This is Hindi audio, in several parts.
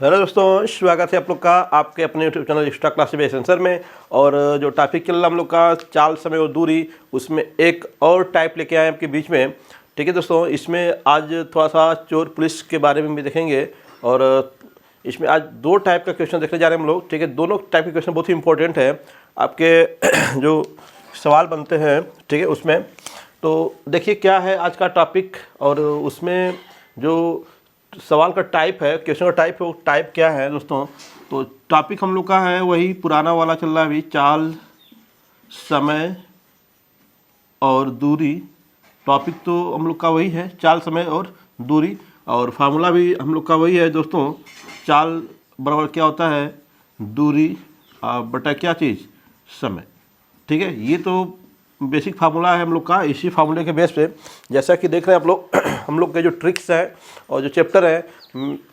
हेलो दोस्तों, स्वागत है आप लोग का आपके अपने YouTube channel extra class base answer में। और जो टॉपिक चल रहा हम लोग का चाल, समय और दूरी, उसमें एक और टाइप लेके आए हैं आपके बीच में। ठीक है दोस्तों, इसमें आज थोड़ा सा चोर पुलिस के बारे में भी देखेंगे। और इसमें आज दो टाइप का क्वेश्चन देखने जा रहे हैं हम लोग। ठीक है, दोनों टाइप के क्वेश्चन बहुत ही इंपॉर्टेंट है आपके जो सवाल बनते हैं। ठीक है, उसमें तो देखिए क्या है आज का टॉपिक, और उसमें जो सवाल का टाइप है, क्वेश्चन का टाइप है, वो टाइप क्या है दोस्तों। तो टॉपिक हम लोग का है वही पुराना वाला चल रहा है अभी, चाल, समय और दूरी। टॉपिक तो हम लोग का वही है, चाल, समय और दूरी। और फार्मूला भी हम लोग का वही है दोस्तों, चाल बराबर क्या होता है, दूरी बटा क्या चीज़, समय। ठीक है, ये तो बेसिक फार्मूला है हम लोग का। इसी फार्मूले के बेस पे जैसा कि देख रहे हैं आप लोग हम लोग के जो ट्रिक्स हैं और जो चैप्टर है,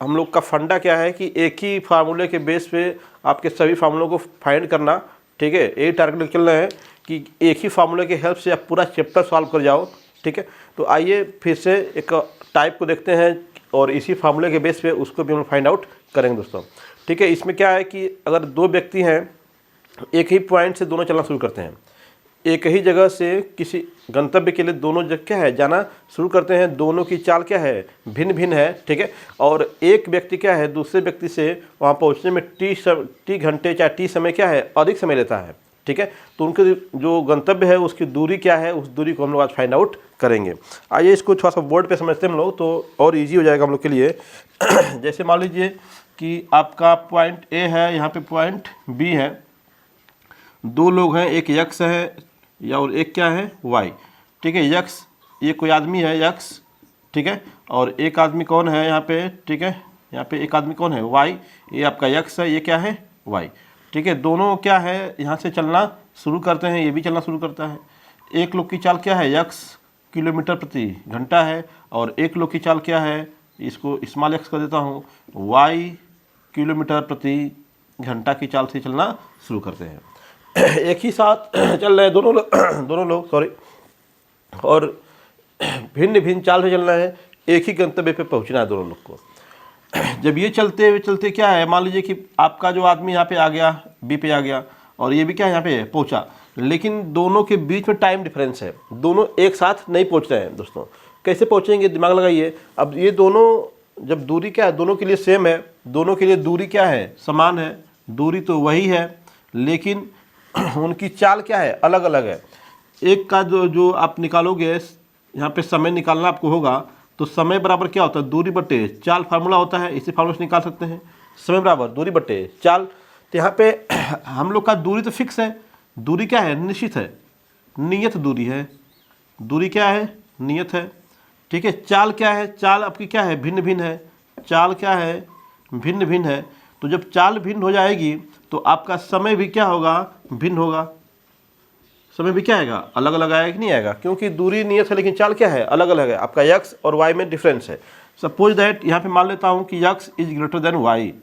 हम लोग का फंडा क्या है कि एक ही फार्मूले के बेस पे आपके सभी फार्मूलों को फाइंड करना। ठीक है, यही टारगेट लेकर चल रहे हैं कि एक ही फार्मूले की हेल्प से आप पूरा चैप्टर सॉल्व कर जाओ। ठीक है, तो आइए फिर से एक टाइप को देखते हैं और इसी फार्मूले के बेस पे उसको भी हम फाइंड आउट करेंगे दोस्तों। ठीक है, इसमें क्या है कि अगर दो व्यक्ति हैं, एक ही पॉइंट से दोनों चलना शुरू करते हैं, एक ही जगह से किसी गंतव्य के लिए दोनों जगह क्या है जाना शुरू करते हैं, दोनों की चाल क्या है, भिन्न भिन्न है। ठीक है, और एक व्यक्ति क्या है दूसरे व्यक्ति से वहाँ पहुँचने में टी घंटे चाहे टी समय क्या है अधिक समय लेता है। ठीक है, तो उनके जो गंतव्य है उसकी दूरी क्या है, उस दूरी को हम लोग आज फाइंड आउट करेंगे। आइए इसको थोड़ा सा बोर्ड पे समझते हैं हम लोग, तो और ईजी हो जाएगा हम लोग के लिए। जैसे मान लीजिए कि आपका पॉइंट ए है, यहाँ पे पॉइंट बी है, दो लोग हैं, एक यक्स है या और एक क्या है, वाई। ठीक है, यक्स ये कोई आदमी है यक्स, ठीक है, और एक आदमी कौन है यहाँ पे, ठीक है, यहाँ पे एक आदमी कौन है, वाई। ये आपका यक्स है, ये क्या है, वाई। ठीक है, दोनों क्या है यहाँ से चलना शुरू करते हैं, ये भी चलना शुरू करता है। एक लोग की चाल क्या है, यक्स किलोमीटर प्रति घंटा है, और एक लोग की चाल क्या है, इसको स्मॉल एक्स कर देता हूँ, वाई किलोमीटर प्रति घंटा की चाल से चलना शुरू करते हैं। एक ही साथ चल रहे हैं दोनों लोग सॉरी, और भिन्न भिन्न चाल से चलना है, एक ही गंतव्य पे पहुंचना है दोनों लोग को। जब ये चलते क्या है, मान लीजिए कि आपका जो आदमी यहाँ पे आ गया, बी पे आ गया, और ये भी क्या है यहाँ पे पहुँचा, लेकिन दोनों के बीच में टाइम डिफरेंस है, दोनों एक साथ नहीं पहुँच रहे हैं दोस्तों। कैसे पहुँचेंगे, दिमाग लगाइए। अब ये दोनों जब दूरी क्या है दोनों के लिए सेम है, दोनों के लिए दूरी क्या है, समान है, दूरी तो वही है, लेकिन उनकी चाल क्या है, अलग अलग है। एक का जो आप निकालोगे, यहाँ पे समय निकालना आपको होगा, तो समय बराबर क्या होता है, दूरी बटे चाल फार्मूला होता है, इसी फार्मूला से निकाल सकते हैं। समय बराबर दूरी बटे चाल। तो यहाँ पे हम लोग का दूरी तो फिक्स है, दूरी क्या है, निश्चित है, नियत दूरी है, दूरी क्या है, नियत है। ठीक है, चाल क्या है, चाल आपकी क्या है, भिन्न भिन्न है, चाल क्या है, भिन्न भिन्न है। तो जब चाल भिन्न हो जाएगी तो आपका समय भी क्या होगा, भिन्न होगा, समय भी क्या आएगा, अलग अलग आएगा कि नहीं आएगा, क्योंकि दूरी नियत है लेकिन चाल क्या है, अलग अलग है। आपका यक्स और वाई में डिफरेंस है। सपोज दैट यहाँ पे मान लेता हूँ कि x is greater than y,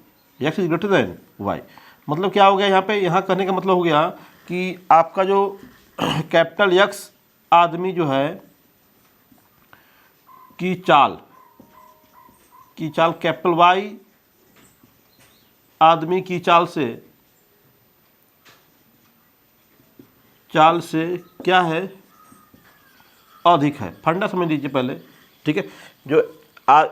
x is greater than y. मतलब क्या हो गया यहाँ पे, यहाँ कहने का मतलब हो गया कि आपका जो कैपिटल यक्स आदमी जो है की चाल कैपिटल वाई आदमी की चाल से क्या है, अधिक है। फंडा समझ लीजिए पहले। ठीक है, जो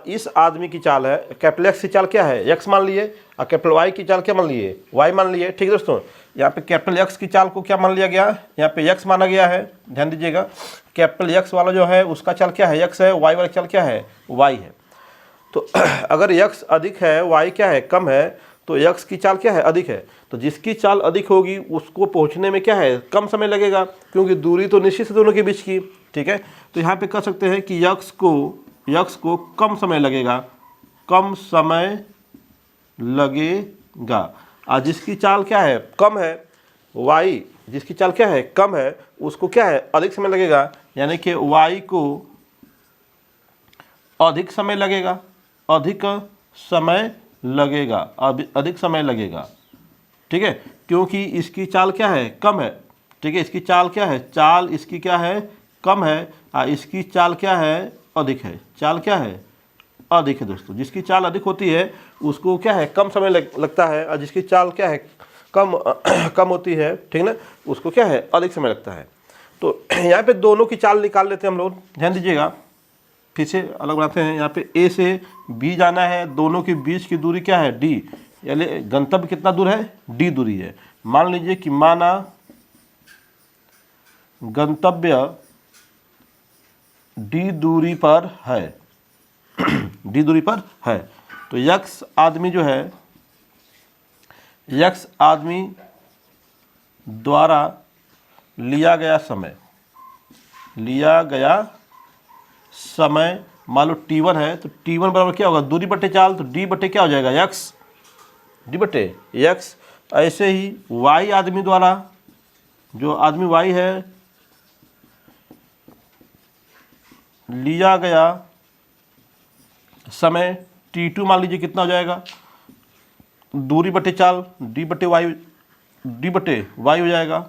इस आदमी की चाल है, कैपिटल एक्स की चाल क्या है, एक्स मान लिए, और कैपिटल वाई की चाल क्या मान लिए, वाई मान लिए। ठीक है दोस्तों, यहाँ पे कैपिटल एक्स की चाल को क्या मान लिया गया, यहाँ पे एक्स माना गया है, ध्यान दीजिएगा। कैपिटल एक्स वाला जो है उसका चाल क्या है, एक्स है, वाई वाला चाल क्या है, वाई है। तो अगर एक्स अधिक है, वाई क्या है, कम है, तो एक्स की चाल क्या है, अधिक है। तो जिसकी चाल अधिक होगी उसको पहुंचने में क्या है, कम समय लगेगा, क्योंकि दूरी तो निश्चित है दोनों के बीच की। ठीक है, तो यहाँ पे कह सकते हैं कि एक्स को कम समय लगेगा, कम समय लगेगा। और जिसकी चाल क्या है, कम है, वाई जिसकी चाल क्या है, कम है, उसको क्या है, अधिक समय लगेगा, यानी कि वाई को अधिक समय लगेगा, अधिक समय लगेगा, अधिक समय लगेगा। ठीक है, क्योंकि इसकी चाल क्या है, कम है। ठीक है, इसकी चाल क्या है, चाल इसकी क्या है, कम है, और इसकी चाल क्या है, अधिक है। चाल क्या है, अधिक है दोस्तों। जिसकी चाल अधिक होती है उसको क्या है, कम समय लगता है, और जिसकी चाल क्या है, कम होती है, ठीक ना, उसको क्या है, अधिक समय लगता है। तो यहाँ पे दोनों की चाल निकाल लेते हैं हम लोग, ध्यान दीजिएगा, फिर से अलग बनाते हैं। यहाँ पे ए से बी जाना है, दोनों के बीच की दूरी क्या है, डी, यानी गंतव्य कितना दूर है, डी दूरी है। मान लीजिए कि माना गंतव्य डी दूरी पर है डी दूरी पर है, तो यक्स आदमी जो है, यक्स आदमी द्वारा लिया गया समय मान लो t1 है, तो t1 बराबर क्या होगा, दूरी बटे चाल, तो d बटे क्या हो जाएगा, यक्स, डी बटे यक्स। ऐसे ही y आदमी द्वारा, जो आदमी y है, लिया गया समय t2 मान लीजिए कितना हो जाएगा, दूरी बटे चाल, d बटे y हो जाएगा।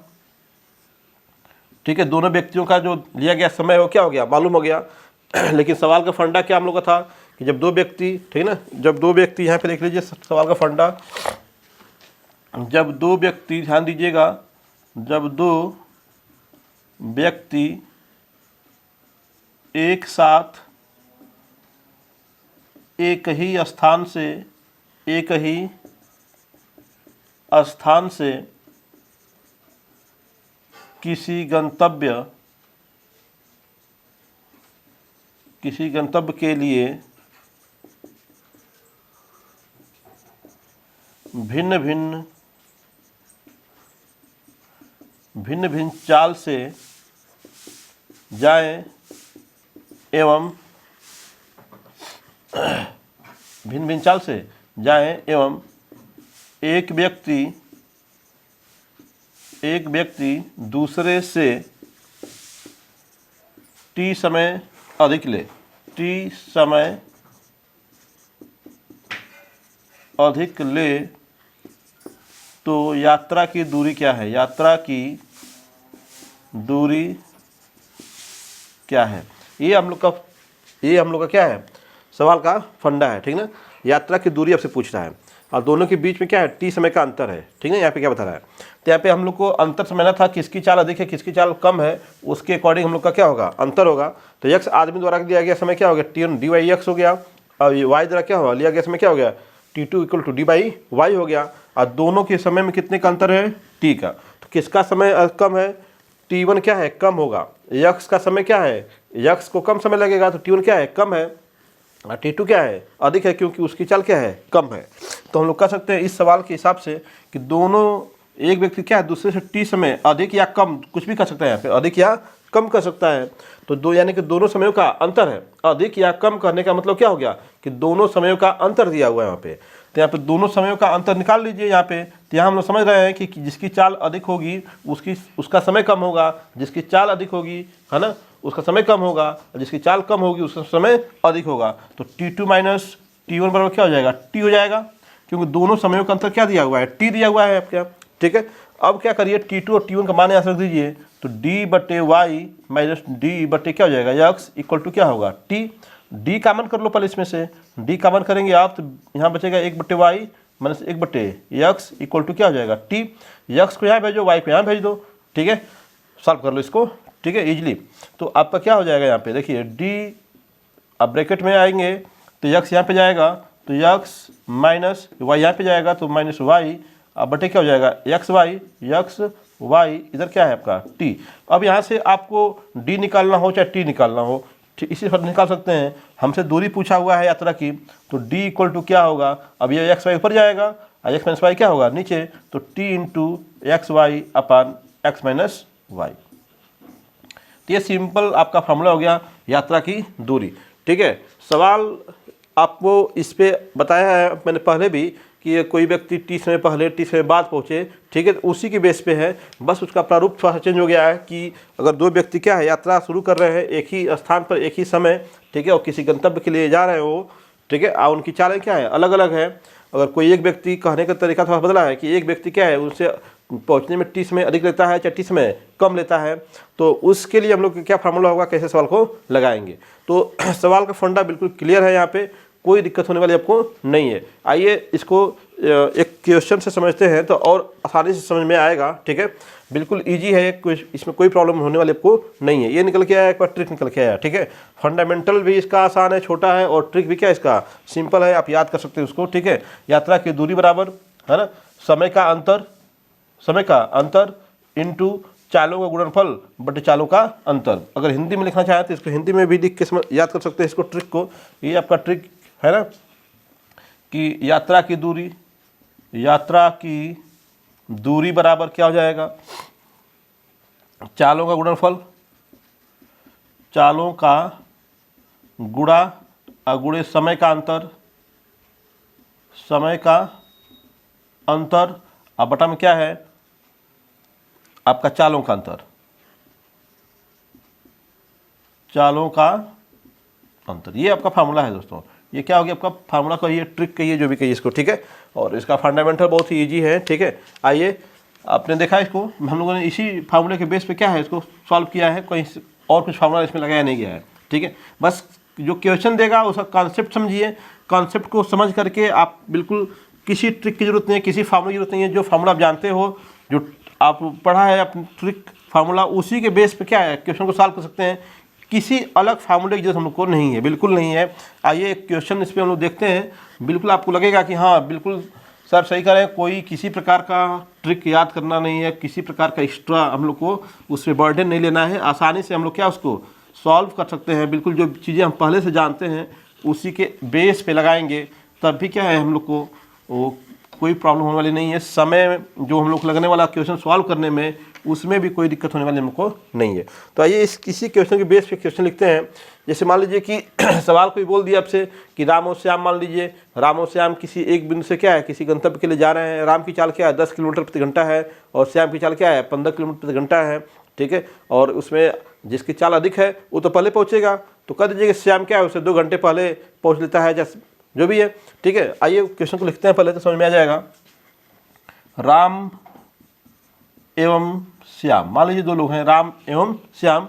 ठीक है, दोनों व्यक्तियों का जो लिया गया समय वो क्या हो गया, मालूम हो गया। लेकिन सवाल का फंडा क्या हम लोग का था कि जब दो व्यक्ति, ठीक है ना, जब दो व्यक्ति, यहाँ पे देख लीजिए सवाल का फंडा, जब दो व्यक्ति, ध्यान दीजिएगा, जब दो व्यक्ति एक साथ एक ही स्थान से किसी गंतव्य के लिए भिन्न भिन्न चाल से जाएं एवं भिन्न चाल से जाएं एवं एक व्यक्ति दूसरे से t समय अधिक ले, तो यात्रा की दूरी क्या है, ये हम लोग का क्या है, सवाल का फंडा है, ठीक ना। यात्रा की दूरी आपसे पूछ रहा है और दोनों के बीच में क्या है, t समय का अंतर है, ठीक है। यहाँ पे क्या बता रहा है, तो यहाँ पे हम लोग को अंतर समझना था, किसकी चाल अधिक है, किसकी चाल कम है, उसके अकॉर्डिंग हम लोग का क्या होगा, अंतर होगा। तो यक्स आदमी द्वारा दिया गया समय क्या हो गया, t1 dy x हो गया, और y द्वारा क्या होगा, लिया गया समय क्या हो गया, t2 equal to d by y हो गया। और दोनों के समय में कितने का अंतर है, t का। तो किसका समय कम है, t1 क्या है, कम होगा। यक्स का समय क्या है, यक्स को कम समय लगेगा, तो t1 क्या है, कम है, और t2 क्या है, अधिक है, क्योंकि उसकी चाल क्या है, कम है। तो हम लोग कह सकते हैं इस सवाल के हिसाब से कि दोनों, एक व्यक्ति क्या है, दूसरे से t समय अधिक या कम, कुछ भी कर सकता है यहाँ पे, अधिक या कम कर सकता है। तो दो, यानी कि दोनों समयों का अंतर है, अधिक या कम करने का मतलब क्या हो गया कि दोनों समयों का अंतर दिया हुआ है यहाँ पे। तो यहाँ पे दोनों समयों का अंतर निकाल लीजिए यहाँ पे। तो यहाँ हम लोग समझ रहे हैं कि जिसकी चाल अधिक होगी उसका समय कम होगा, जिसकी चाल अधिक होगी, है ना, उसका समय कम होगा, और जिसकी चाल कम होगी उसका समय अधिक होगा। तो t2 माइनस t1 बराबर क्या हो जाएगा, t हो जाएगा, क्योंकि दोनों समयों का अंतर क्या दिया हुआ है, t दिया हुआ है आपके। ठीक है, अब क्या करिए, t2 और t1 का मान यहाँ से रख दीजिए, तो d बटे वाई माइनस डी बटे क्या हो जाएगा, यक्स इक्वल टू क्या होगा, t। d कॉमन कर लो पहले इसमें से, d कॉमन करेंगे आप, तो यहाँ बचेगा 1 बटे वाई माइनस 1 बटे यक्स इक्वल टू क्या हो जाएगा, t। यक्स को यहाँ भेजो, वाई को यहाँ भेज दो, ठीक है, सॉल्व कर लो इसको, ठीक है, इजली। तो आपका क्या हो जाएगा, यहाँ पे देखिए d, अब ब्रैकेट में आएंगे तो यक्स यहाँ पे जाएगा, तो यक्स माइनस वाई यहाँ पे जाएगा, तो माइनस वाई, अब बटे क्या हो जाएगा, यक्स वाई, इधर क्या है आपका t। अब यहाँ से आपको d निकालना हो चाहे t निकालना हो, ठीक इसी पर निकाल सकते हैं। हमसे दूरी पूछा हुआ है यात्रा की, तो d इक्वल टू क्या होगा, अब ये एक्स वाई ऊपर जाएगा और एक्स माइनस वाई क्या होगा नीचे, तो t into x y upon x minus Y. तो ये सिंपल आपका फॉर्मूला हो गया यात्रा की दूरी। ठीक है, सवाल आपको इस पे बताया है मैंने पहले भी कि कोई व्यक्ति टी समय पहले टी समय बाद पहुँचे, ठीक है, तो उसी के बेस पे है, बस उसका प्रारूप थोड़ा सा चेंज हो गया है कि अगर दो व्यक्ति क्या है यात्रा शुरू कर रहे हैं एक ही स्थान पर एक ही समय, ठीक है, और किसी गंतव्य के लिए जा रहे हैं वो, ठीक है, और उनकी चालें क्या है, अलग अलग है। अगर कोई एक व्यक्ति, कहने का तरीका थोड़ा बदला है कि एक व्यक्ति क्या है उनसे पहुंचने में टी समय अधिक लेता है चाहे टी समय कम लेता है, तो उसके लिए हम लोग क्या फार्मूला होगा, कैसे सवाल को लगाएंगे। तो सवाल का फंडा बिल्कुल क्लियर है यहाँ पे, कोई दिक्कत होने वाली आपको नहीं है। आइए इसको एक क्वेश्चन से समझते हैं तो और आसानी से समझ में आएगा। ठीक है, बिल्कुल इजी है, इसमें कोई प्रॉब्लम होने वाली आपको नहीं है। ये निकल के आया, एक बार ट्रिक निकल के आया। ठीक है, फंडामेंटल भी इसका आसान है, छोटा है, और ट्रिक भी क्या इसका सिंपल है, आप याद कर सकते हैं उसको। ठीक है, यात्रा की दूरी बराबर है ना समय का अंतर इनटू चालों का गुणनफल बटे चालों का अंतर। अगर हिंदी में लिखना चाहें तो इसको हिंदी में भी लिख के याद कर सकते हैं इसको, ट्रिक को। ये आपका ट्रिक है ना कि यात्रा की दूरी बराबर क्या हो जाएगा, चालों का गुणनफल, चालों का गुणा अगुणे समय का अंतर, अब बटा में क्या है आपका चालों का अंतर, ये आपका फार्मूला है दोस्तों। ये क्या हो गया आपका फार्मूला कहिए, ट्रिक कहिए, जो भी कहिए इसको। ठीक है, और इसका फंडामेंटल बहुत ही इजी है। ठीक है, आइए आपने देखा इसको, हम लोगों ने इसी फार्मूले के बेस पे क्या है इसको सॉल्व किया है, कोई और कुछ फार्मूला इसमें लगाया नहीं गया है। ठीक है, बस जो क्वेश्चन देगा उसका कॉन्सेप्ट समझिए, कॉन्सेप्ट को समझ करके आप बिल्कुल किसी ट्रिक की जरूरत नहीं है, किसी फार्मूले की जरूरत नहीं है। जो फार्मूला आप जानते हो, जो आप पढ़ा है अपनी ट्रिक फार्मूला, उसी के बेस पे क्या है क्वेश्चन को सॉल्व कर सकते हैं। किसी अलग फार्मूले की जरूरत हम लोग को नहीं है, बिल्कुल नहीं है। आइए एक क्वेश्चन इस पर हम लोग देखते हैं, बिल्कुल आपको लगेगा कि हाँ बिल्कुल सर सही करें, कोई किसी प्रकार का ट्रिक याद करना नहीं है, किसी प्रकार का एक्स्ट्रा हम लोग को उस पर बर्डन नहीं लेना है, आसानी से हम लोग क्या उसको सॉल्व कर सकते हैं। बिल्कुल जो चीज़ें हम पहले से जानते हैं उसी के बेस पे लगाएंगे, तब भी क्या है हम लोग को वो कोई प्रॉब्लम होने वाली नहीं है। समय जो हम लोग लगने वाला क्वेश्चन सॉल्व करने में, उसमें भी कोई दिक्कत होने वाली हमको नहीं है। तो आइए इस किसी क्वेश्चन के बेस पे क्वेश्चन लिखते हैं। जैसे मान लीजिए कि सवाल कोई बोल दिया आपसे कि राम और श्याम, मान लीजिए राम और श्याम किसी एक बिंदु से क्या है किसी गंतव्य के लिए जा रहे हैं। राम की चाल क्या है 10 किलोमीटर प्रति घंटा है, और श्याम की चाल क्या है 15 किलोमीटर प्रति घंटा है। ठीक है, और उसमें जिसकी चाल अधिक है वो तो पहले पहुँचेगा, तो कह दीजिए कि श्याम क्या है उसे 2 घंटे पहले पहुँच लेता है, जैसे जो भी है। ठीक है, आइए क्वेश्चन को लिखते हैं पहले, तो समझ में आ जाएगा। राम एवं श्याम, मान लीजिए 2 लोग हैं, राम एवं श्याम,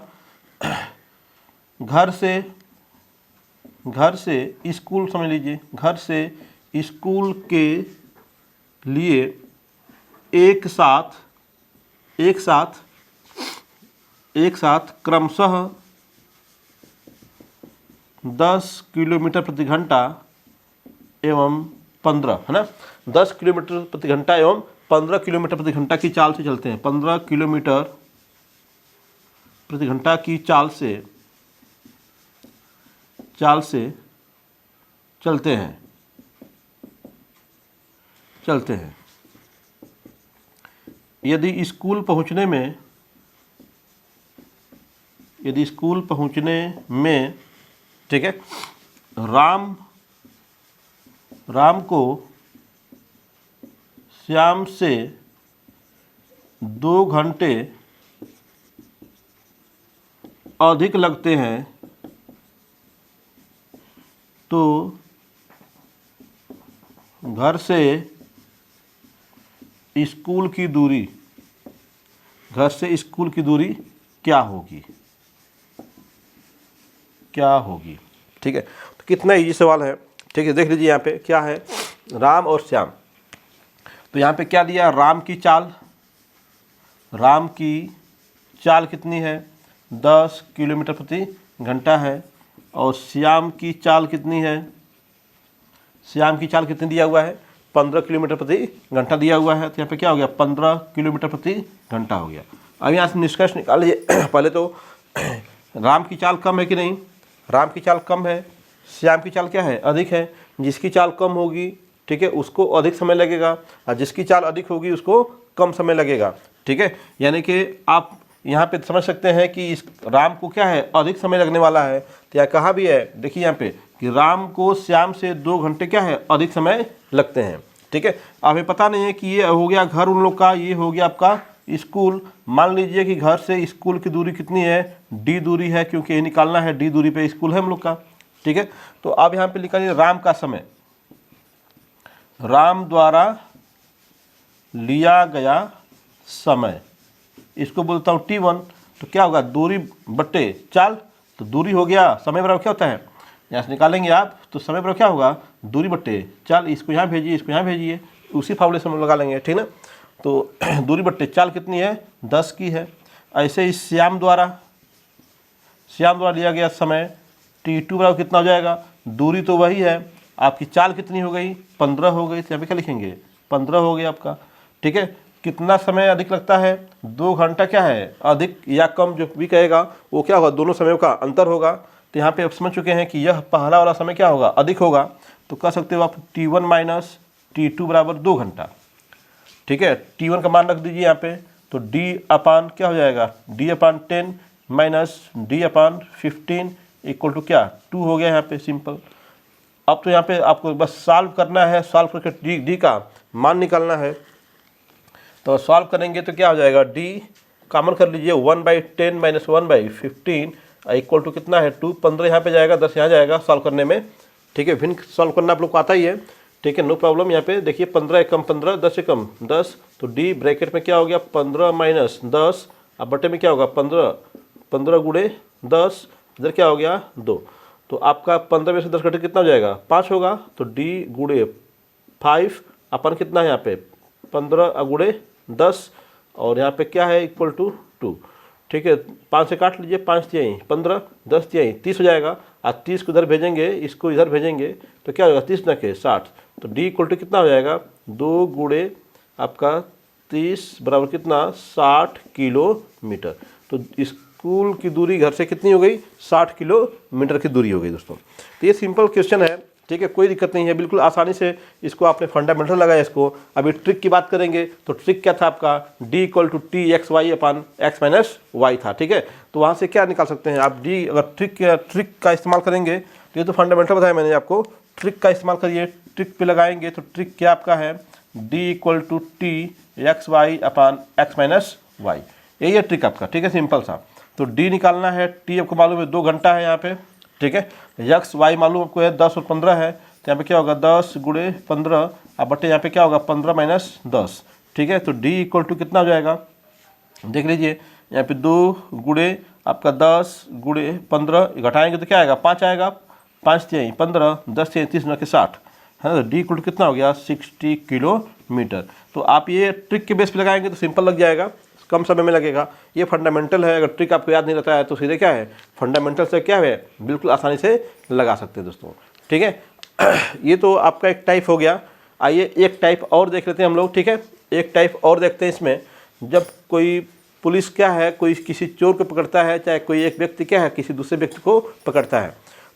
घर से स्कूल, समझ लीजिए घर से स्कूल के लिए एक साथ क्रमशः 10 किलोमीटर प्रति घंटा एवं 15, है ना, 10 किलोमीटर प्रति घंटा एवं 15 किलोमीटर प्रति घंटा की चाल से चलते हैं। 15 किलोमीटर प्रति घंटा की चाल से चलते हैं। यदि स्कूल पहुंचने में ठीक है राम को श्याम से 2 घंटे अधिक लगते हैं, तो घर से स्कूल की दूरी क्या होगी। ठीक है, तो कितना इजी सवाल है। ठीक है, देख लीजिए यहाँ पे क्या है, राम और श्याम। तो यहाँ पे क्या दिया, राम की चाल कितनी है 10 किलोमीटर प्रति घंटा है, और श्याम की चाल कितनी है, श्याम की चाल कितनी दिया हुआ है 15 किलोमीटर प्रति घंटा दिया हुआ है। तो यहाँ पे क्या हो गया 15 किलोमीटर प्रति घंटा हो गया। अब यहाँ से निष्कर्ष निकाल लीजिए। पहले तो राम की चाल कम है कि नहीं, राम की चाल कम है, श्याम की चाल क्या है अधिक है। जिसकी चाल कम होगी ठीक है उसको अधिक समय लगेगा, और जिसकी चाल अधिक होगी उसको कम समय लगेगा। ठीक है, यानी कि आप यहाँ पे समझ सकते हैं कि इस राम को क्या है अधिक समय लगने वाला है। तो यहाँ कहा भी है, देखिए यहाँ पे कि राम को श्याम से 2 घंटे क्या है अधिक समय लगते हैं। ठीक है, हमें पता नहीं है कि ये हो गया घर उन लोग का, ये हो गया आपका स्कूल। मान लीजिए कि घर से स्कूल की दूरी कितनी है d दूरी है, क्योंकि ये निकालना है, d दूरी पे स्कूल है हम लोग का। ठीक है, तो अब यहाँ पे लिखा है राम का समय, राम द्वारा लिया गया समय, इसको बोलता हूँ t1। तो क्या होगा दूरी बट्टे चाल, तो दूरी हो गया समय बराबर क्या होता है यहाँ से निकालेंगे आप तो समय पर क्या होगा, दूरी बट्टे चाल, इसको यहाँ भेजिए, इसको यहाँ भेजिए, उसी फार्मूले से हम लगा लेंगे, ठीक ना। तो दूरी बट्टे चाल कितनी है, 10 की है। ऐसे ही श्याम द्वारा लिया गया समय t2 बराबर कितना हो जाएगा, दूरी तो वही है, आपकी चाल कितनी हो गई, 15 हो गई, तो यहाँ पे क्या लिखेंगे, 15 हो गया आपका, ठीक है। कितना समय अधिक लगता है, 2 घंटा क्या है, अधिक या कम जो भी कहेगा वो क्या होगा, दोनों समयों का अंतर होगा। तो यहाँ पे आप समझ चुके हैं कि यह पहला वाला समय क्या होगा, अधिक होगा, तो कह सकते हो आप t1 माइनस t2 बराबर 2 घंटा, ठीक है। t1 का मान रख दीजिए यहाँ पे, तो d अपान क्या हो जाएगा, d upon 10 minus d upon 15 equal to क्या, 2 हो गया यहाँ पे, सिंपल। अब तो यहाँ पे आपको बस सॉल्व करना है, सॉल्व करके d का मान निकालना है। तो सॉल्व करेंगे तो क्या हो जाएगा, d कॉमन कर लीजिए, 1/10 माइनस 1/15 इक्वल टू कितना है, 2, 15 यहाँ पे जाएगा, 10 यहाँ जाएगा सॉल्व करने में, ठीक है। भिन्न सॉल्व करना आप लोग को आता ही है, ठीक है, नो प्रॉब्लम। यहाँ पे देखिए 15 एकम 15, 10 एकम 10, तो d ब्रैकेट में क्या हो गया, 15 माइनस 10, अब बटे में क्या होगा, 15 गुणे 10, इधर क्या हो गया 2, तो आपका 15 में से 10 घटे कितना हो जाएगा, 5 होगा। तो d गुणे 5 अपन कितना है यहाँ पे, 15 गुणे 10, और यहाँ पे क्या है इक्वल टू 2, ठीक है। 5 से काट लीजिए, 5 तिहाई 15, 10 तिहाई 30 हो जाएगा, और 30 को इधर भेजेंगे, इसको इधर भेजेंगे, तो क्या होगा, 30 न के 60, तो d इक्वल टू कितना हो जाएगा, 2 गुणे आपका 30 बराबर कितना, 60 किलोमीटर। तो स्कूल की दूरी घर से कितनी हो गई, 60 किलोमीटर की दूरी हो गई दोस्तों। तो ये सिंपल क्वेश्चन है, ठीक है, कोई दिक्कत नहीं है, बिल्कुल आसानी से इसको आपने फंडामेंटल लगाया इसको। अभी ट्रिक की बात करेंगे, तो ट्रिक क्या था आपका, d equal to t x y upon x minus y था, ठीक है। तो वहाँ से क्या निकाल सकते हैं आप, d अगर ट्रिक का इस्तेमाल करेंगे, तो ये तो फंडामेंटल बताया मैंने आपको, ट्रिक का इस्तेमाल करिए, ट्रिक पे लगाएंगे तो ट्रिक क्या आपका है, d equal to t x y upon x minus y, यही है ट्रिक आपका, ठीक है, सिंपल सा। तो d निकालना है, t आपको मालूम है 2 घंटा है यहाँ पे, ठीक है। एक्स वाई मालूम आपको है 10 और 15 है, तो यहाँ पे क्या होगा 10 गुणे 15, अब बटे यहाँ पे क्या होगा 15 माइनस 10, ठीक है। तो d इक्वल टू कितना हो जाएगा, देख लीजिए यहाँ पे 2 गुणे आपका 10 गुणे 15, घटाएंगे तो क्या आएगा, 5 आएगा, 5 तिहाई 15, 10 तिहाई 30 न के 60 है ना। तो d इक्वल टू कितना हो गया, 60 किलोमीटर। तो आप ये ट्रिक के बेस पे लगाएंगे तो सिंपल लग जाएगा, कम समय में लगेगा। ये फंडामेंटल है, अगर ट्रिक आपको याद नहीं रहता है तो सीधे क्या है, फंडामेंटल से क्या है, बिल्कुल आसानी से लगा सकते हैं दोस्तों, ठीक है। ये तो आपका एक टाइप हो गया। आइए एक टाइप और देख लेते हैं हम लोग, ठीक है, एक टाइप और देखते हैं इसमें। जब कोई पुलिस क्या है, कोई किसी चोर को पकड़ता है, चाहे कोई एक व्यक्ति क्या है किसी दूसरे व्यक्ति को पकड़ता है,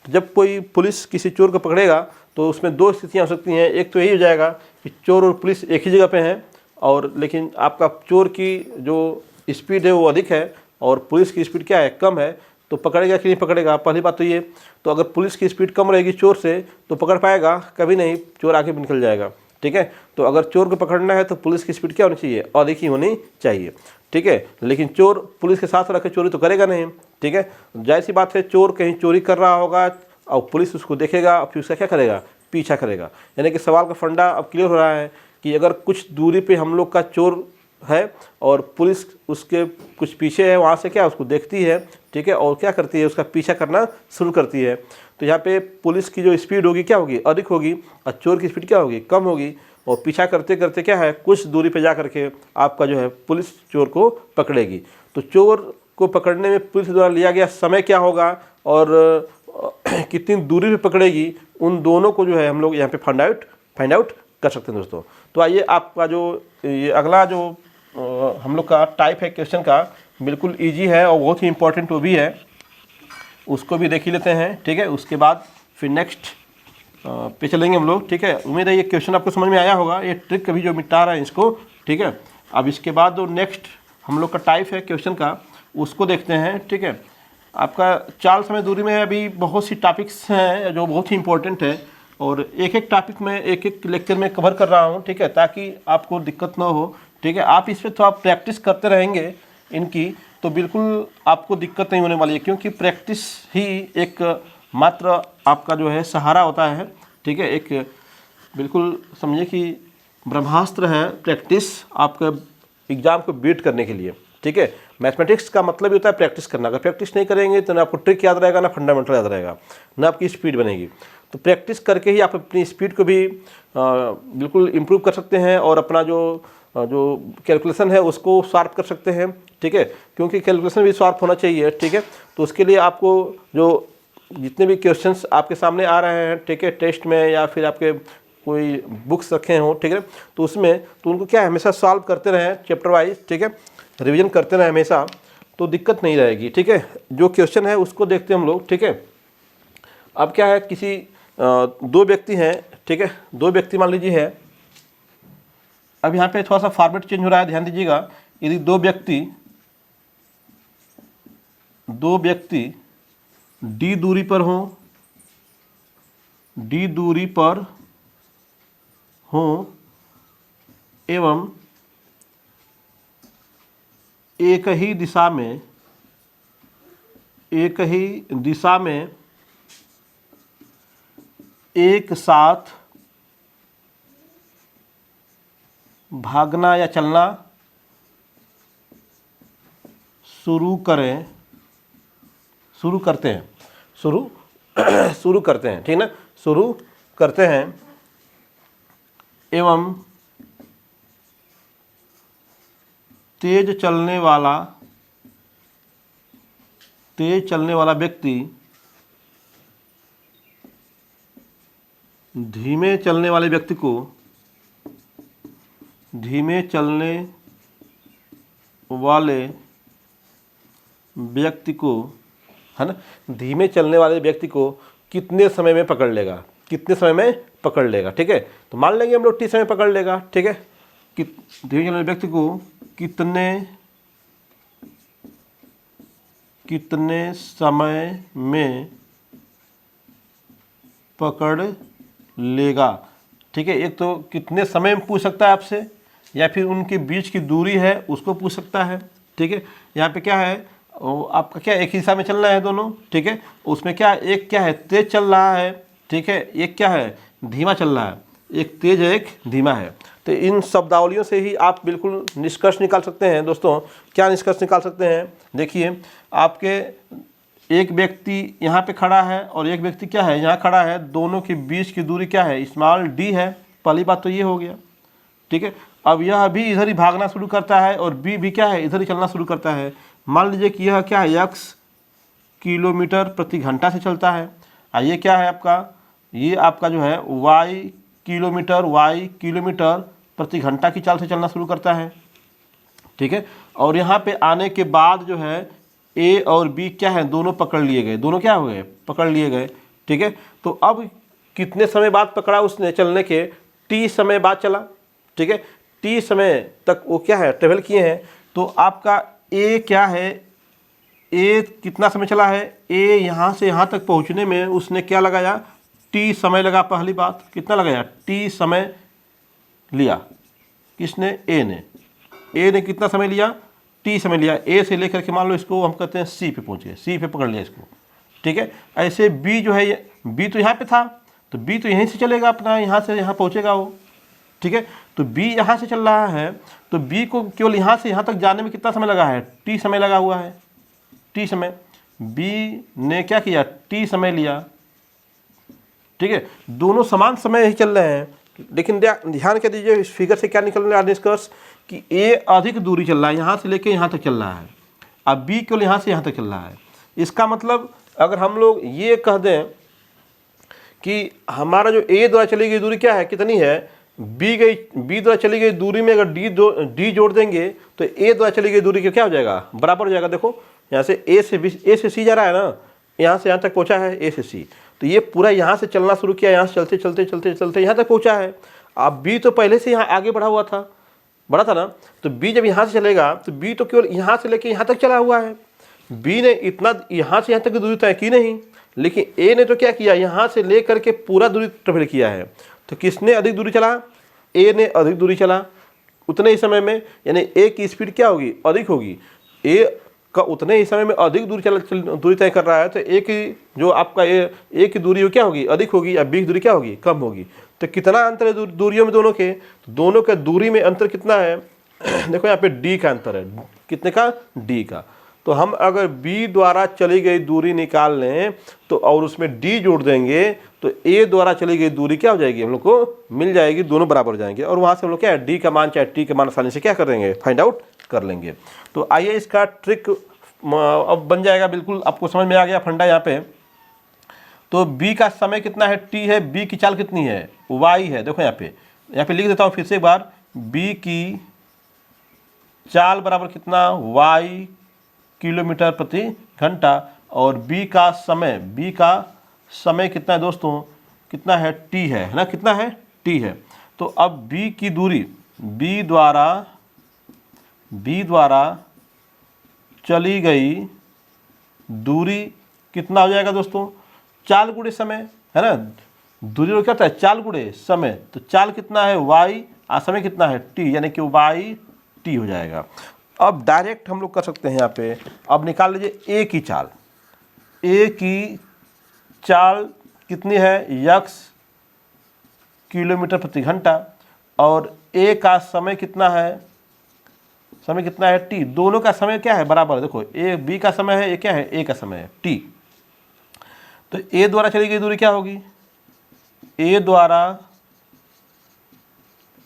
तो जब कोई पुलिस किसी चोर को पकड़ेगा तो उसमें 2 स्थितियाँ हो सकती हैं। एक तो यही हो जाएगा कि चोर और पुलिस एक ही जगह पे हैं, और लेकिन आपका चोर की जो स्पीड है वो अधिक है और पुलिस की स्पीड क्या है, कम है, तो पकड़ेगा कि नहीं पकड़ेगा, पहली बात तो ये। तो अगर पुलिस की स्पीड कम रहेगी चोर से तो पकड़ पाएगा, कभी नहीं, चोर आगे निकल जाएगा, ठीक है। तो अगर चोर को पकड़ना है तो पुलिस की स्पीड क्या होनी चाहिए, अधिक ही होनी चाहिए, ठीक है। लेकिन चोर पुलिस के साथ रख के चोरी तो करेगा नहीं, ठीक है। जाहिर सी बात है, चोर कहीं चोरी कर रहा होगा और पुलिस उसको देखेगा और फिर उसका क्या करेगा, पीछा करेगा। यानी कि सवाल का फंडा अब क्लियर हो रहा है कि अगर कुछ दूरी पे हम लोग का चोर है और पुलिस उसके कुछ पीछे है, वहाँ से क्या उसको देखती है, ठीक है, और क्या करती है, उसका पीछा करना शुरू करती है। तो यहाँ पे पुलिस की जो स्पीड होगी क्या होगी, अधिक होगी, और चोर की स्पीड क्या होगी, कम होगी, और पीछा करते करते क्या है, कुछ दूरी पे जा करके आपका जो है पुलिस चोर को पकड़ेगी। तो चोर को पकड़ने में पुलिस द्वारा लिया गया समय क्या होगा और कितनी दूरी पे पकड़ेगी, उन दोनों को जो है हम लोग यहाँ पे फाइंड आउट कर सकते हैं दोस्तों। तो आइए आपका जो ये अगला जो हम लोग का टाइप है क्वेश्चन का, बिल्कुल इजी है और बहुत ही इंपॉर्टेंट वो भी है, उसको भी देख ही लेते हैं, ठीक है। उसके बाद फिर नेक्स्ट पे चलेंगे हम लोग, ठीक है। उम्मीद है ये क्वेश्चन आपको समझ में आया होगा, ये ट्रिक कभी जो मिटा रहा है इसको, ठीक है। अब इसके बाद जो नेक्स्ट हम लोग का टाइप है क्वेश्चन का, उसको देखते हैं, ठीक है। आपका चाल समय दूरी में अभी बहुत सी टॉपिक्स हैं जो बहुत ही इंपॉर्टेंट है, और एक एक टॉपिक में एक एक लेक्चर में कवर कर रहा हूँ, ठीक है, ताकि आपको दिक्कत ना हो, ठीक है। आप इस पर थोड़ा प्रैक्टिस करते रहेंगे इनकी, तो बिल्कुल आपको दिक्कत नहीं होने वाली है, क्योंकि प्रैक्टिस ही एक मात्र आपका जो है सहारा होता है, ठीक है। एक बिल्कुल समझिए कि ब्रह्मास्त्र है प्रैक्टिस आपका एग्ज़ाम को बीट करने के लिए, ठीक है। मैथमेटिक्स का मतलब ही होता है प्रैक्टिस करना। अगर प्रैक्टिस नहीं करेंगे तो ना आपको ट्रिक याद रहेगा, ना फंडामेंटल याद रहेगा, ना आपकी स्पीड बनेगी। तो प्रैक्टिस करके ही आप अपनी स्पीड को भी बिल्कुल इम्प्रूव कर सकते हैं और अपना जो कैलकुलेशन है उसको शार्प कर सकते हैं, ठीक है। क्योंकि कैलकुलेशन भी शार्प होना चाहिए, ठीक है। तो उसके लिए आपको जो जितने भी क्वेश्चंस आपके सामने आ रहे हैं, ठीक है, टेस्ट में या फिर आपके कोई बुक्स रखे हों, ठीक है, तो उसमें तो उनको क्या है हमेशा सॉल्व करते रहें चैप्टर वाइज, ठीक है, रिवीजन करते रहें हमेशा, तो दिक्कत नहीं रहेगी, ठीक है। जो क्वेश्चन है उसको देखते हैं हम लोग, ठीक है। अब क्या है, किसी दो व्यक्ति हैं, ठीक है, दो व्यक्ति मान लीजिए है। अब यहाँ पे थोड़ा सा फॉर्मेट चेंज हो रहा है, ध्यान दीजिएगा। यदि दो व्यक्ति डी दूरी पर हों, डी दूरी पर हों एवं एक ही दिशा में एक साथ भागना या चलना शुरू करते हैं, ठीक ना, शुरू करते हैं एवं तेज चलने वाला व्यक्ति धीमे चलने वाले व्यक्ति को है ना, धीमे चलने वाले व्यक्ति को कितने समय में पकड़ लेगा, ठीक है। तो मान लेंगे हम लोग टी समय पकड़ लेगा, ठीक है। धीमे चलने वाले व्यक्ति को कितने समय में पकड़ लेगा, ठीक है। एक तो कितने समय में पूछ सकता है आपसे, या फिर उनके बीच की दूरी है उसको पूछ सकता है, ठीक है। यहाँ पे क्या है, आपका क्या एक ही दिशा में चलना है दोनों, ठीक है। उसमें क्या एक क्या है तेज चल रहा है, ठीक है, एक क्या है धीमा चल रहा है, एक तेज है एक धीमा है। तो इन शब्दावलियों से ही आप बिल्कुल निष्कर्ष निकाल सकते हैं। दोस्तों क्या निष्कर्ष निकाल सकते हैं, देखिए आपके एक व्यक्ति यहाँ पे खड़ा है और एक व्यक्ति क्या है यहाँ खड़ा है, दोनों के बीच की दूरी क्या है स्मॉल डी है। पहली बात तो ये हो गया, ठीक है। अब यह भी इधर ही भागना शुरू करता है और बी भी क्या है इधर ही चलना शुरू करता है। मान लीजिए कि यह क्या है x किलोमीटर प्रति घंटा से चलता है, और ये क्या है आपका, ये आपका जो है y किलोमीटर प्रति घंटा की चाल से चलना शुरू करता है, ठीक है। और यहाँ पे आने के बाद जो है a और b क्या है दोनों पकड़ लिए गए, दोनों क्या हो गए पकड़ लिए गए, ठीक है। तो अब कितने समय बाद पकड़ा उसने, चलने के t समय बाद चला, ठीक है। t समय तक वो क्या है ट्रेवल किए हैं। तो आपका a क्या है, a कितना समय चला है, a यहाँ से यहाँ तक पहुँचने में उसने क्या लगाया t समय लगा। पहली बात कितना लगाया t समय लिया, किसने a ने कितना समय लिया t समय लिया। a से लेकर के मान लो इसको हम कहते हैं c पे पहुँच गए, c पे पकड़ लिया इसको, ठीक है। ऐसे b जो है b तो यहाँ पे था, तो b तो यहीं से चलेगा अपना, यहाँ से यहाँ पहुँचेगा वो, ठीक है। तो b यहाँ से चल रहा है, तो b को केवल यहाँ से यहाँ तक जाने में कितना समय लगा है t समय लगा हुआ है, t समय। b ने क्या किया t समय लिया, ठीक है। दोनों समान समय ही चल रहे हैं, लेकिन ध्यान क्या दीजिए इस फिगर से क्या निकल रहा है निष्कर्ष कि a अधिक दूरी चल रहा है, यहाँ से लेके यहाँ तक चल रहा है, अब b केवल यहाँ से यहाँ तक चल रहा है। इसका मतलब अगर हम लोग ये कह दें कि हमारा जो a द्वारा चली गई दूरी क्या है कितनी है, b द्वारा चली गई दूरी में अगर d जोड़ देंगे तो a द्वारा चली गई दूरी क्या हो जाएगा बराबर हो जाएगा। देखो यहाँ से a से c जा रहा है ना, यहाँ से यहाँ तक पहुँचा है a से c, तो ये पूरा यहाँ से चलना शुरू किया, यहाँ से चलते चलते चलते चलते यहाँ तक पहुँचा है। अब b तो पहले से यहाँ आगे बढ़ा था ना, तो b जब यहाँ से चलेगा तो b तो केवल यहाँ से लेके यहाँ तक चला हुआ है। b ने इतना यहाँ से यहाँ तक की दूरी तय की नहीं, लेकिन a ने तो क्या किया यहाँ से ले करके पूरा दूरी ट्रेवल किया है। तो किसने अधिक दूरी चला, a ने अधिक दूरी चला उतने ही समय में, यानी a की स्पीड क्या होगी अधिक होगी, a का उतने ही समय में अधिक दूरी तय कर रहा है। तो a की जो आपका a की दूरी क्या होगी अधिक होगी, और b की दूरी क्या होगी कम होगी। तो कितना अंतर है दूरियों में दोनों के, दूरी में अंतर कितना है देखो यहाँ पे d का अंतर है, कितने का, d का। तो हम अगर b द्वारा चली गई दूरी निकाल लें तो और उसमें d जोड़ देंगे तो a द्वारा चली गई दूरी क्या हो जाएगी, हम लोग को मिल जाएगी, दोनों बराबर हो जाएंगे और वहाँ से हम लोग क्या है d का मान चाहे t का मान आसानी से क्या कर देंगे, फाइंड आउट कर लेंगे। तो आइए इसका ट्रिक अब बन जाएगा, बिल्कुल आपको समझ में आ गया फंडा यहाँ पे। तो b का समय कितना है, t है, b की चाल कितनी है, y है। देखो यहाँ पे लिख देता हूँ फिर से एक बार, b की चाल बराबर कितना, y किलोमीटर प्रति घंटा, और b का समय कितना है दोस्तों, कितना है, t है ना, कितना है, t है। तो अब b की दूरी, b द्वारा चली गई दूरी कितना हो जाएगा दोस्तों, चाल गुणे समय है ना, दूरी को क्या होता है, चाल गुणे समय। तो चाल कितना है y और समय कितना है t, यानी कि y t हो जाएगा। अब डायरेक्ट हम लोग कर सकते हैं यहाँ पे, अब निकाल लीजिए a की चाल। a की चाल कितनी है, x किलोमीटर प्रति घंटा, और a का समय कितना है, t। दोनों का समय क्या है, बराबर। देखो b का समय है, ये क्या है, a का समय है t। तो a द्वारा चली गई दूरी क्या होगी, a द्वारा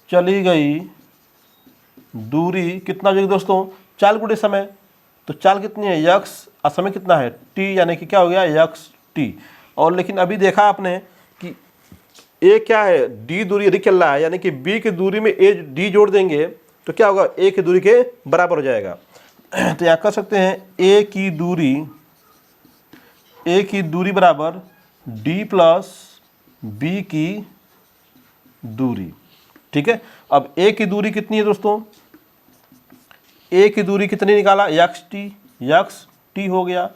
चली गई दूरी कितना हो जाएगी दोस्तों, चाल गुणे समय। तो चाल कितनी है, x और समय कितना है t, यानी कि क्या हो गया, x t। और लेकिन अभी देखा आपने कि a क्या है, d दूरी यदि चल रहा है, यानी कि b की दूरी में a d जोड़ देंगे तो क्या होगा, a की दूरी के बराबर हो जाएगा। तो यहाँ कर सकते हैं a की दूरी बराबर d प्लस b की दूरी। ठीक है, अब a की दूरी कितनी है दोस्तों, a की दूरी कितनी निकाला, x t हो गया,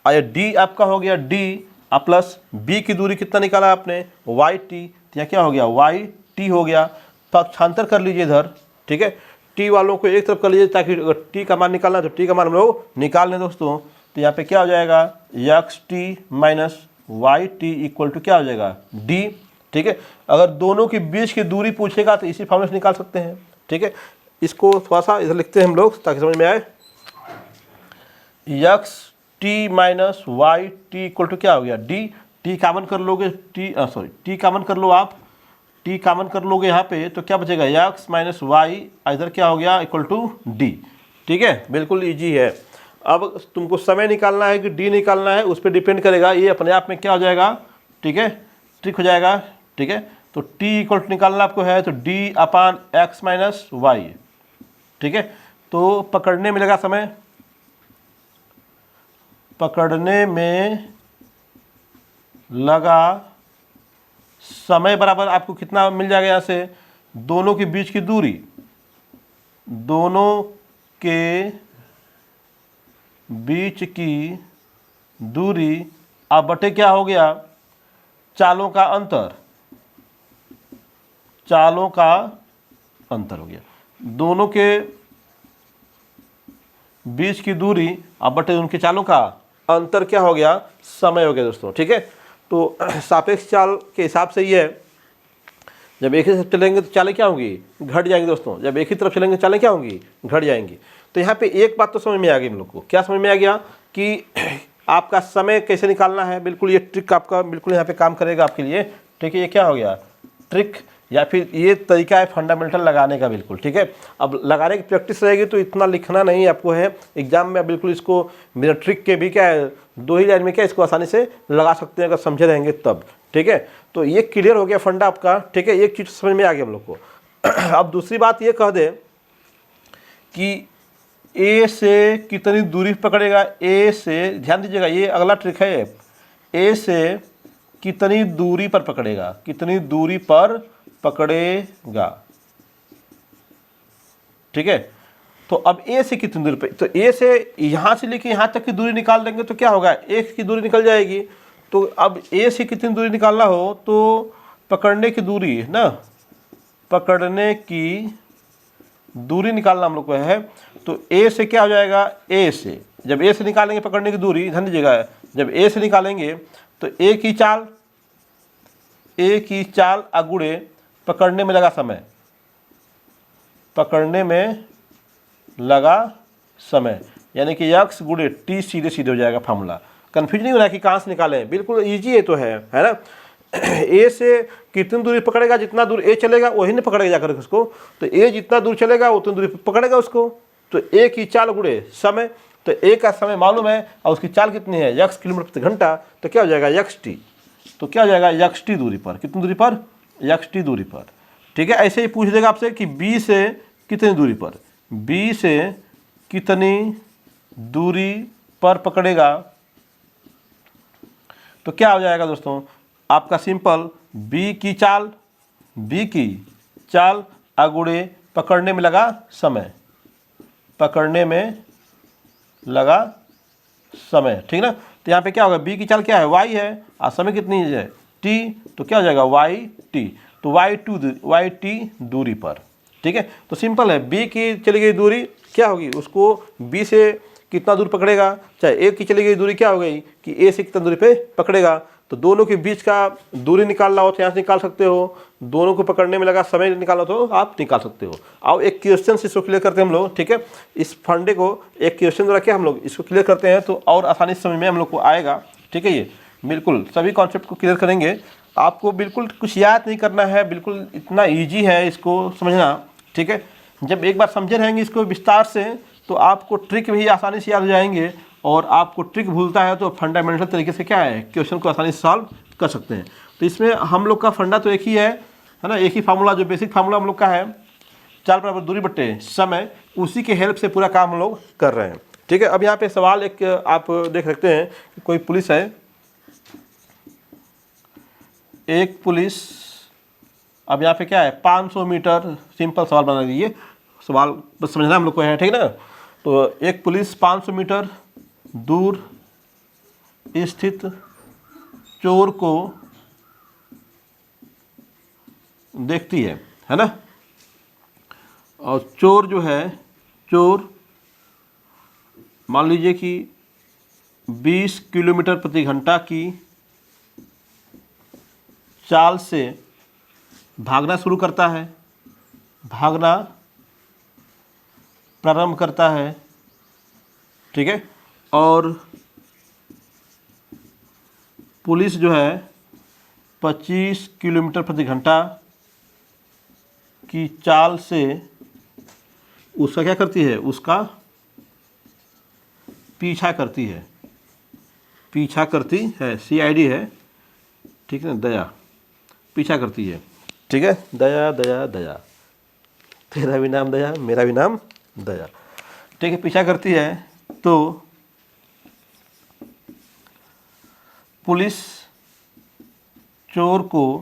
d आपका हो गया d प्लस b की दूरी कितना निकाला आपने, y t। तो यहाँ क्या हो गया, y t हो गया। पक्षांतर कर लीजिए इधर, ठीक है, t वालों को एक तरफ कर लीजिए ताकि अगर t का मान निकालना है तो t का मान हम लोग निकाल लें दोस्तों। तो यहाँ पे क्या हो जाएगा, x t minus y t equal to क्या हो जाएगा, d। ठीक है, अगर दोनों के बीच की दूरी पूछेगा तो इसी फॉर्मूले से निकाल सकते हैं। ठीक है, इसको थोड़ा सा इधर लिखते हैं हम लोग ताकि समझ में आए। x t minus y t equal to क्या हो गया, d। t कॉमन कर लोगे, t कॉमन कर लो आप, t कॉमन कर लोगे यहाँ पे तो क्या बचेगा, x माइनस वाई, इधर क्या हो गया, इक्वल टू d। ठीक है, बिल्कुल इजी है। अब तुमको समय निकालना है कि d निकालना है, उस पर डिपेंड करेगा, ये अपने आप में क्या हो जाएगा, ठीक है, ट्रिक हो जाएगा। ठीक है, तो t इक्वल टू निकालना आपको है तो d अपान x माइनस वाई। ठीक है, तो पकड़ने में लगा समय, पकड़ने में लगा समय बराबर आपको कितना मिल जाएगा, यहाँ से दोनों के बीच की दूरी, दोनों के बीच की दूरी अब बटे क्या हो गया, चालों का अंतर, चालों का अंतर हो गया, दोनों के बीच की दूरी अब बटे उनके चालों का अंतर क्या हो गया, समय हो गया दोस्तों। ठीक है, तो सापेक्ष चाल के हिसाब से ये है, जब एक ही तरफ चलेंगे तो चालें क्या होंगी, घट जाएंगी दोस्तों, जब एक ही तरफ चलेंगे चालें क्या होंगी, घट जाएंगी। तो यहाँ पे एक बात तो समझ में आ गई हम लोग को, क्या समझ में आ गया कि आपका समय कैसे निकालना है। बिल्कुल ये ट्रिक आपका बिल्कुल यहाँ पे काम करेगा आपके लिए। ठीक है, ये क्या हो गया, ट्रिक या फिर ये तरीका है फंडामेंटल लगाने का। बिल्कुल ठीक है, अब लगाने की प्रैक्टिस रहेगी तो इतना लिखना नहीं आपको है एग्जाम में। बिल्कुल इसको मेरा ट्रिक के भी क्या है, 2 ही लाइन में क्या इसको आसानी से लगा सकते हैं अगर समझे रहेंगे तब। ठीक है, तो ये क्लियर हो गया फंडा आपका। ठीक है, एक चीज़ समझ में आ गई हम लोग को। अब दूसरी बात ये कह दे कि ए से कितनी दूरी पकड़ेगा, ए से, ध्यान दीजिएगा ये अगला ट्रिक है, ए से कितनी दूरी पर पकड़ेगा, कितनी दूरी पर पकड़ेगा। ठीक है, तो अब ए से कितनी दूरी पे, तो ए से यहाँ से लेके यहाँ तक की दूरी निकाल देंगे तो क्या होगा, एक की दूरी निकल जाएगी। तो अब ए से कितनी दूरी निकालना हो तो पकड़ने की दूरी है ना, पकड़ने की दूरी निकालना हम लोग को है। तो ए से क्या हो जाएगा, ए से जब ए से निकालेंगे पकड़ने की दूरी, ध्यान दीजिएगा, जब ए से निकालेंगे तो ए की चाल अगुणे पकड़ने में लगा समय, पकड़ने में लगा समय, यानी कि x गुणे टी सीधे सीधे हो जाएगा फार्मूला। कन्फ्यूज नहीं हो रहा है कि कहाँ से निकालें, बिल्कुल ईजी है तो है ना। ए से कितनी दूरी पकड़ेगा, जितना दूर ए चलेगा वही नहीं पकड़ेगा जाकर उसको, तो ए जितना दूर चलेगा उतनी दूरी पकड़ेगा उसको। तो ए की चाल गुणे समय, तो ए का समय मालूम है और उसकी चाल कितनी है x किलोमीटर प्रति घंटा, तो क्या हो जाएगा xt। तो क्या हो जाएगा xt दूरी पर, कितनी दूरी पर, xt दूरी पर। ठीक है, ऐसे ही पूछ देगा आपसे कि b से कितनी दूरी पर, b से कितनी दूरी पर पकड़ेगा, तो क्या हो जाएगा दोस्तों आपका सिंपल b की चाल अगुणे पकड़ने में लगा समय, पकड़ने में लगा समय। ठीक ना, तो यहाँ पे क्या होगा, b की चाल क्या है y है और समय कितनी है t, तो क्या हो जाएगा yt, तो yt दूरी पर। ठीक है, तो सिंपल है, b की चली गई दूरी क्या होगी, उसको b से कितना दूर पकड़ेगा, चाहे a की चली गई दूरी क्या हो गई कि a से कितना दूरी पे पकड़ेगा, तो दोनों के बीच का दूरी निकालना हो तो यहाँ से निकाल सकते हो, दोनों को पकड़ने में लगा समय निकालना तो आप निकाल सकते हो। अब एक क्वेश्चन से इसको क्लियर करते हैं हम लोग। ठीक है, इस फंडे को एक क्वेश्चन द्वारा क्या हम लोग इसको क्लियर करते हैं तो और आसानी से समझ में हम लोग को आएगा। ठीक है, ये बिल्कुल सभी कॉन्सेप्ट को क्लियर करेंगे, आपको बिल्कुल कुछ याद नहीं करना है, बिल्कुल इतना ईजी है इसको समझना। ठीक है, जब एक बार समझे रहेंगे इसको विस्तार से तो आपको ट्रिक भी आसानी से याद हो जाएंगे, और आपको ट्रिक भूलता है तो फंडामेंटल तरीके से क्या है क्वेश्चन को आसानी से सॉल्व कर सकते हैं। तो इसमें हम लोग का फंडा तो एक ही है ना, एक ही फार्मूला जो बेसिक फार्मूला हम लोग का है, चाल बराबर दूरी बट्टे समय, उसी के हेल्प से पूरा काम हम लोग कर रहे हैं। ठीक है, अब यहाँ पे सवाल एक आप देख सकते हैं कि कोई पुलिस है, एक पुलिस, अब यहाँ पे क्या है 500 मीटर, सिंपल सवाल बना दीजिए, सवाल बस समझना हम लोग को है। ठीक ना, तो एक पुलिस 500 मीटर दूर स्थित चोर को देखती है ना, और चोर जो है, चोर मान लीजिए कि 20 किलोमीटर प्रति घंटा की चाल से भागना शुरू करता है, भागना प्रारंभ करता है। ठीक है, और पुलिस जो है 25 किलोमीटर प्रति घंटा की चाल से उसका क्या करती है, उसका पीछा करती है, पीछा करती है, CID है। ठीक है, दया पीछा करती है। ठीक है, दया दया दया, तेरा भी नाम दया, मेरा भी नाम दया। ठीक है, पीछा करती है, तो पुलिस चोर को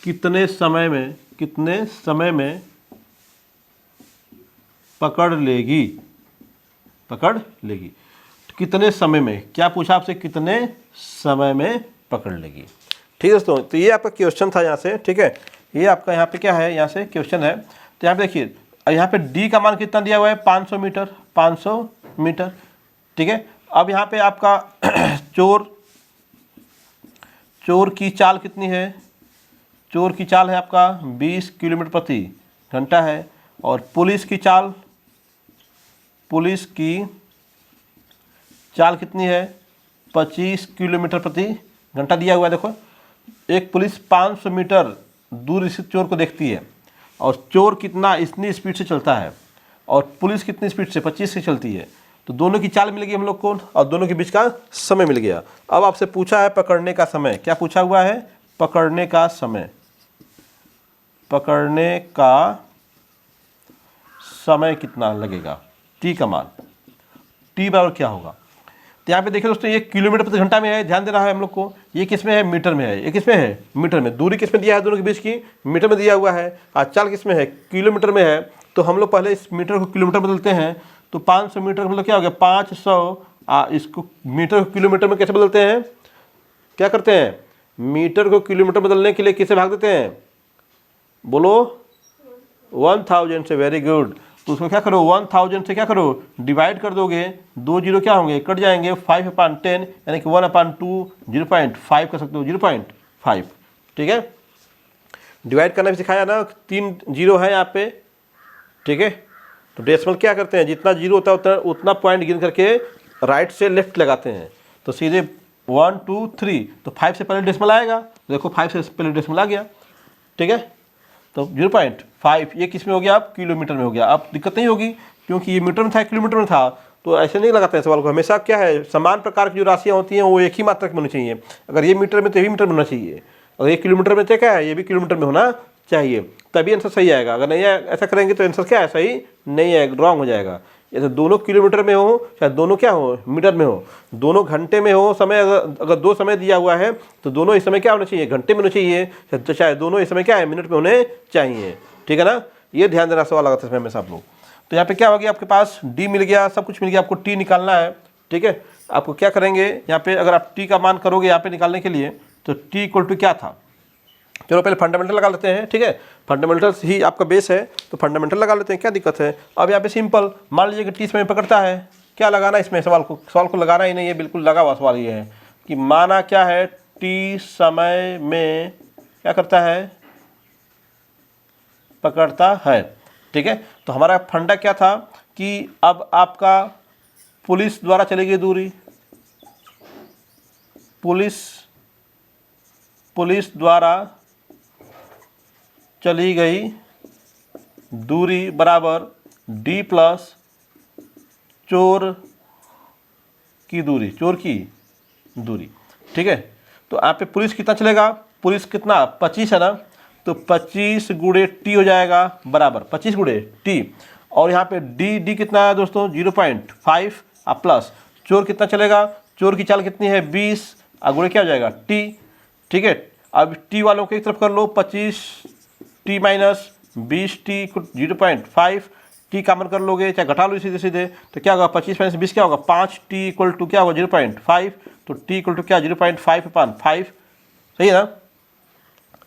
कितने समय में पकड़ लेगी, कितने समय में, क्या पूछा आपसे, कितने समय में पकड़ लेगी। ठीक है दोस्तों, तो ये आपका क्वेश्चन था यहाँ से। ठीक है, ये आपका यहाँ पे क्या है, यहाँ से क्वेश्चन है। तो यहाँ पे देखिए, यहाँ पे d का मान कितना दिया हुआ है 500 मीटर। ठीक है, अब यहाँ पे आपका चोर की चाल कितनी है, चोर की चाल है आपका 20 किलोमीटर प्रति घंटा है, और पुलिस की चाल कितनी है 25 किलोमीटर प्रति घंटा दिया हुआ है। देखो, एक पुलिस 500 मीटर दूर स्थित चोर को देखती है, और चोर कितना इतनी स्पीड से चलता है, और पुलिस कितनी स्पीड से 25 से चलती है, तो दोनों की चाल मिल गई हम लोग को, और दोनों के बीच का समय मिल गया। अब आपसे पूछा है पकड़ने का समय, क्या पूछा हुआ है, पकड़ने का समय, पकड़ने का समय कितना लगेगा, t का मान, t बराबर क्या होगा। तो यहाँ पे देखिए दोस्तों, ये किलोमीटर प्रति घंटा में है, ध्यान देना है हम लोग को, ये किस में है, मीटर में है, ये किस में है, मीटर में, दूरी किस में दिया है दोनों के बीच की, मीटर में दिया हुआ है, और चाल किस में है, किलोमीटर में है। तो हम लोग पहले इस मीटर को किलोमीटर बदलते हैं, तो 500 मीटर का मतलब क्या हो गया 500, इसको मीटर को किलोमीटर में कैसे बदलते हैं, क्या करते हैं, मीटर को किलोमीटर बदलने के लिए किसे भाग देते हैं, बोलो 1000 से, वेरी गुड। तो उसको क्या करो, 1000 से क्या करो, डिवाइड कर दोगे, 2 जीरो क्या होंगे, कट जाएंगे, 5/10 यानी कि 1/2, 0.5 कर सकते हो, 0.5। ठीक है, डिवाइड करना भी सिखाया ना, 3 जीरो है यहाँ पे, ठीक है। तो डेसिमल क्या करते हैं, जितना जीरो होता है उतना पॉइंट गिन करके राइट से लेफ्ट लगाते हैं। तो सीधे 1 2 3, तो 5 से पहले डेसिमल आएगा, देखो 5 से पहले डेसिमल आ गया, ठीक है। तो 0.5 ये किस में हो गया, अब किलोमीटर में हो गया। अब दिक्कत नहीं होगी क्योंकि ये मीटर में था, किलोमीटर में था, तो ऐसे नहीं लगाते हैं सवाल को। हमेशा क्या है, समान प्रकार की जो राशियाँ होती हैं वो एक ही मात्रक में होनी चाहिए। अगर ये मीटर में तो ये भी मीटर में होना चाहिए, अगर ये किलोमीटर में तो क्या है, ये भी किलोमीटर में होना चाहिए, तभी आंसर सही आएगा। अगर नहीं ऐसा करेंगे तो आंसर क्या है, सही नहीं आएगा, रॉन्ग हो जाएगा। जैसे दोनों किलोमीटर में हो चाहे दोनों क्या हो, मीटर में हो, दोनों घंटे में हो समय, अगर 2 समय दिया हुआ है तो दोनों इस समय क्या होना चाहिए, घंटे में होना चाहिए, चाहे दोनों इस समय क्या है, मिनट में होने चाहिए, ठीक है ना। ये ध्यान देना सवाल आता है इसमें हमेशा आप लोग। तो यहाँ पे क्या हो गया, आपके पास डी मिल गया, सब कुछ मिल गया, आपको टी निकालना है, ठीक है। आपको क्या करेंगे यहाँ पे, अगर आप टी का मान करोगे यहाँ पे निकालने के लिए, तो टी इक्वल टू क्या था, चलो पहले फंडामेंटल लगा लेते हैं, ठीक है। फंडामेंटल्स ही आपका बेस है, तो फंडामेंटल लगा लेते हैं, क्या दिक्कत है। अब यहाँ पे सिंपल मान लीजिए कि टी समय पकड़ता है, क्या लगाना इसमें, सवाल को लगाना ही नहीं है, बिल्कुल लगा हुआ सवाल ये है कि माना क्या है, टी समय में क्या करता है, पकड़ता है, ठीक है। तो हमारा फंडा क्या था कि अब आपका पुलिस द्वारा चली गई दूरी, पुलिस द्वारा चली गई दूरी बराबर डी प्लस चोर की दूरी, ठीक है। तो यहाँ पे पुलिस कितना चलेगा, पुलिस कितना 25 है ना, तो 25 गुणे टी हो जाएगा बराबर 25 गुणे टी, और यहाँ पे डी कितना है दोस्तों 0.5 और प्लस चोर कितना चलेगा, चोर की चाल कितनी है 20, गुणे क्या हो जाएगा टी, ठीक है। अब टी वालों को एक तरफ कर लो, 25 T minus 20 T 0.5, T common कर लोगे चाहे घटा लो सीधे सीधे, तो क्या होगा 25 माइनस 20 क्या होगा 5, टी इक्वल टू क्या होगा 0.5, तो टी इक्वल टू क्या 0.5/5, सही है ना,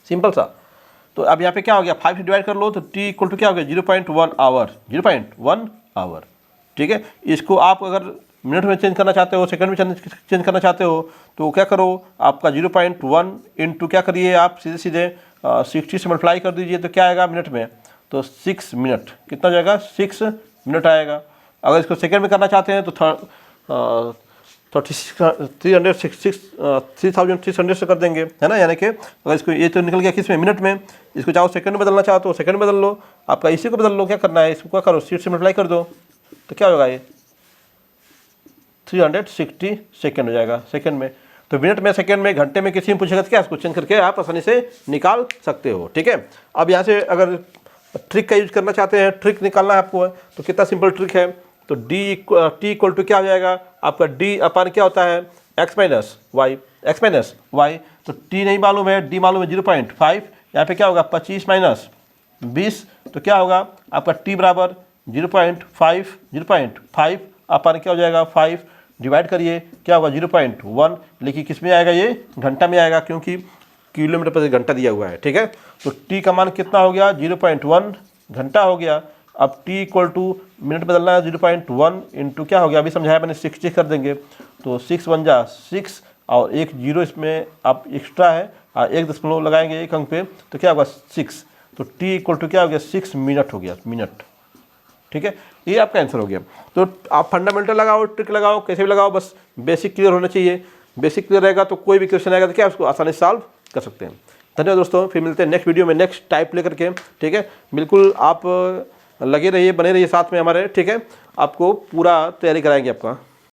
सिंपल सा। तो अब यहाँ पे क्या हो गया 5 से डिवाइड कर लो, तो टी इक्वल टू क्या हो गया 0.1 आवर, ठीक है। इसको आप अगर मिनट में चेंज करना चाहते हो, सेकंड में चेंज करना चाहते हो, तो क्या करो, आपका 0.1 इंटू क्या करिए आप सीधे 60 से मल्टीप्लाई कर दीजिए, तो क्या आएगा मिनट में, तो 6 मिनट, कितना जाएगा 6 मिनट आएगा। अगर इसको सेकंड में करना चाहते हैं तो 3600 से कर देंगे, है ना, यानी कि अगर इसको ये तो निकल गया किस में, मिनट में, इसको चाहो सेकंड में बदलना चाहो तो सेकंड में बदल लो, आपका इसी को बदल लो, क्या करना है इसको क्या करो 60 से मल्टीप्लाई कर दो, तो क्या होगा ये 360 सेकेंड हो जाएगा सेकंड में। तो मिनट में, सेकंड में, घंटे में किसी में पूछेगा तो क्या इसको चेंज करके आप आसानी से निकाल सकते हो, ठीक है। अब यहाँ से अगर ट्रिक का यूज करना चाहते हैं, ट्रिक निकालना है आपको, तो कितना सिंपल ट्रिक है, तो टी इक्वल टू क्या हो जाएगा आपका डी अपन क्या होता है x माइनस वाई, तो टी नहीं मालूम है, डी मालूम है 0.5, यहाँ पे क्या होगा 25 माइनस 20, तो क्या होगा आपका टी बराबर 0.5 अपन क्या हो जाएगा 5, डिवाइड करिए क्या होगा 0.1, लेकिन किस में आएगा ये घंटा में आएगा क्योंकि किलोमीटर पर घंटा दिया हुआ है, ठीक है। तो टी का मान कितना हो गया 0.1 घंटा हो गया। अब टी इक्वल टू मिनट बदलना है 0.1 इंटू क्या हो गया, अभी समझाया मैंने 60 कर देंगे, तो 6 बन जा 6 और एक जीरो इसमें आप एक्स्ट्रा है और 1 दशमलव लगाएंगे एक अंक पे, तो क्या होगा 6, तो टी इक्वल टू क्या हो गया 6 मिनट हो गया, मिनट, ठीक है। ये आपका आंसर हो गया। तो आप फंडामेंटल लगाओ, ट्रिक लगाओ, कैसे भी लगाओ, बस बेसिक क्लियर होना चाहिए। बेसिक क्लियर रहेगा तो कोई भी क्वेश्चन आएगा तो क्या उसको आसानी से सॉल्व कर सकते हैं। धन्यवाद दोस्तों, फिर मिलते हैं नेक्स्ट वीडियो में नेक्स्ट टाइप लेकर के, ठीक है। बिल्कुल आप लगे रहिए, बने रहिए साथ में हमारे, ठीक है। आपको पूरा तैयारी कराएंगे आपका।